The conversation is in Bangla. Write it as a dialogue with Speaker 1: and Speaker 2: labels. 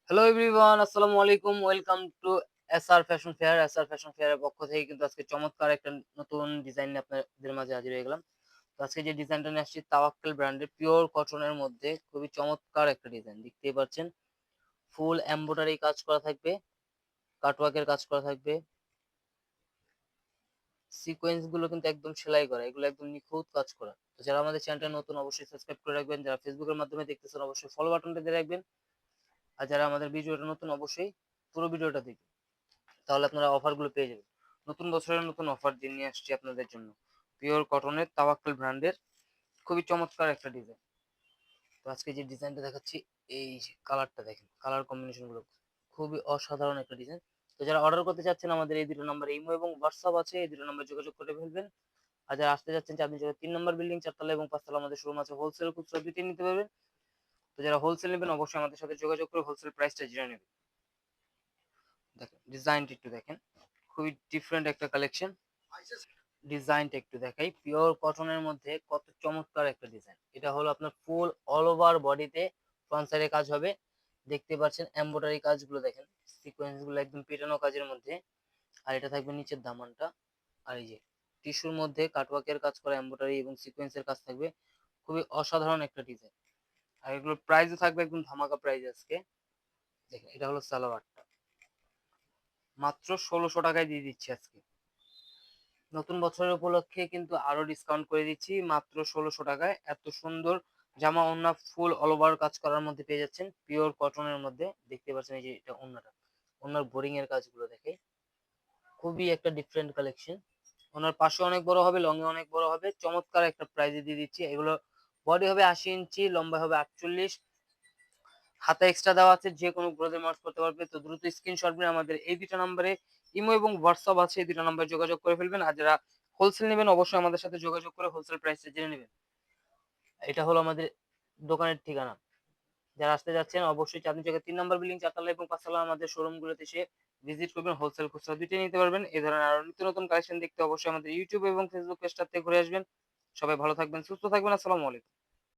Speaker 1: হ্যালো এভরিওয়ান, আসসালামু আলাইকুম। Welcome to SR fashion fair. SR fashion ফেয়ারের পক্ষ থেকে কিন্তু আজকে চমৎকার একটা নতুন ডিজাইন নিয়ে আপনাদের মাঝে হাজির হয়ে গেলাম। তো আজকে যে ডিজাইনটা নিয়ে আসছি তাওয়াক্কেল ব্র্যান্ডের পিওর কটনের মধ্যে খুবই চমৎকার একটা ডিজাইন। দেখতেই পাচ্ছেন ফুল এমব্রয়ডারি কাজ করা থাকবে, কাটওয়ার্কের কাজ করা থাকবে। সিকোয়েন্স গুলো কিন্তু একদম সেলাই করা, এগুলো একদম নিখুঁত কাজ করা। তো যারা আমাদের চ্যানেলটা নতুন অবশ্যই সাবস্ক্রাইব করে রাখবেন, যারা ফেসবুকের মাধ্যমে দেখতেছেন অবশ্যই ফলো বাটনটা দিয়ে রাখবেন, আর যারা আমাদের ভিডিওটা নতুন অবশ্যই পুরো ভিডিওটা দেখবেন, তাহলে আপনারা অফারগুলো পেয়ে যাবেন। নতুন বছরের নতুন অফার দিয়ে নিয়ে আসছি আপনাদের জন্য পিওর কটনের তাওয়াক্কেল ব্র্যান্ডের খুবই চমৎকার একটা ডিজাইন। তো আজকে যে ডিজাইনটা দেখাচ্ছি, এই যে কালারটা দেখেন, কালার কম্বিনেশন গুলো খুবই অসাধারণ একটা ডিজাইন। তো যারা অর্ডার করতে চাচ্ছেন আমাদের এই দুটো নাম্বার ইমো এবং হোয়াটসঅ্যাপ আছে, এই দুটো নাম্বার যোগাযোগ করে ফেলবেন। আর যারা আসতে যাচ্ছেন চাঁদনী চকের 3 নম্বর বিল্ডিং, 4 তলা এবং 5 তলা আমাদের শোরুম আছে, হোলসেল খুচরা দুইটাই নিতে পারবেন। তো যারা হোলসেল নেবেন অবশ্যই আমাদের সাথে যোগাযোগ করে হোলসেল প্রাইসটা জেনে নেবেন। দেখেন ডিজাইনটা একটু দেখেন, খুবই ডিফারেন্ট একটা কালেকশন। ডিজাইনটা একটু দেখাই, পিওর কটনের মধ্যে কত চমৎকার একটা ডিজাইন। এটা হলো আপনার ফুল অল ওভার বডিতে ফ্রন্ট সাইডে কাজ হবে। দেখতে পাচ্ছেন এমব্রয়ডারি কাজগুলো দেখেন, সিকোয়েন্স গুলো একদম পেটানো কাজের মধ্যে। আর এটা থাকবে নিচের দামানটা। আর এই যে টিস্যুর মধ্যে কাটওয়ার্কের কাজ করা এমব্রয়ডারি এবং সিকোয়েন্সের কাজ থাকবে। খুবই অসাধারণ একটা ডিজাইন। আর এগুলোর প্রাইসও থাকবে একদম ধামাকা প্রাইস আজকে। দেখেন এটা হলো সালোয়ারটা, মাত্র 1600 টাকায় দিয়ে দিচ্ছি আজকে। নতুন বছরের উপলক্ষে কিন্তু আরো ডিসকাউন্ট করে দিচ্ছি, মাত্র 1600 টাকায় এত সুন্দর জামা ওড়না ফুল অল ওভার কাজ করার মধ্যে পেয়ে যাচ্ছেন পিওর কটনের মধ্যে। দেখতে পাচ্ছেন এই যে এটা ওড়নাটা, ওড়নার বোরিং এর কাজগুলো দেখে খুবই একটা ডিফারেন্ট কালেকশন। ওনার পাশে অনেক বড় হবে, লং এ অনেক বড় হবে, চমৎকার একটা প্রাইজে দিয়ে দিচ্ছি এগুলো। বডি হবে 80 ইঞ্চি, লম্বা হবে 48, হাতে এক্সট্রা দেওয়া আছে, যে কোনো গ্রোথে মার্চ করতে পারবে। তো দ্রুত স্ক্রিনশট নিয়ে আমাদের এই দুটো নম্বরে ইমো এবং হোয়াটসঅ্যাপ আছে, এই দুটো নম্বরে যোগাযোগ করে ফেলবেন। আর যারা হোলসেল নেবেন অবশ্যই আমাদের সাথে যোগাযোগ করে হোলসেল প্রাইসটা জেনে নেবেন। এটা হলো আমাদের দোকানের ঠিকানা। যারা আসতে যাচ্ছেন অবশ্যই চাঁদনী চকের 3 নম্বর বিল্ডিং, 4 তলা এবং 5 তলা আমাদের শোরুম গুলোতে এসে ভিজিট করবেন। হোলসেল খুচরা দুইটাই নিতে পারবেন। এই ধরনের আরো নিত্য নতুন কালেকশন দেখতে অবশ্যই আমাদের ইউটিউব এবং ফেসবুক পেজটাতে ঘুরে আসবেন। সবাই ভালো থাকবেন, সুস্থ থাকবেন। আসসালামু আলাইকুম।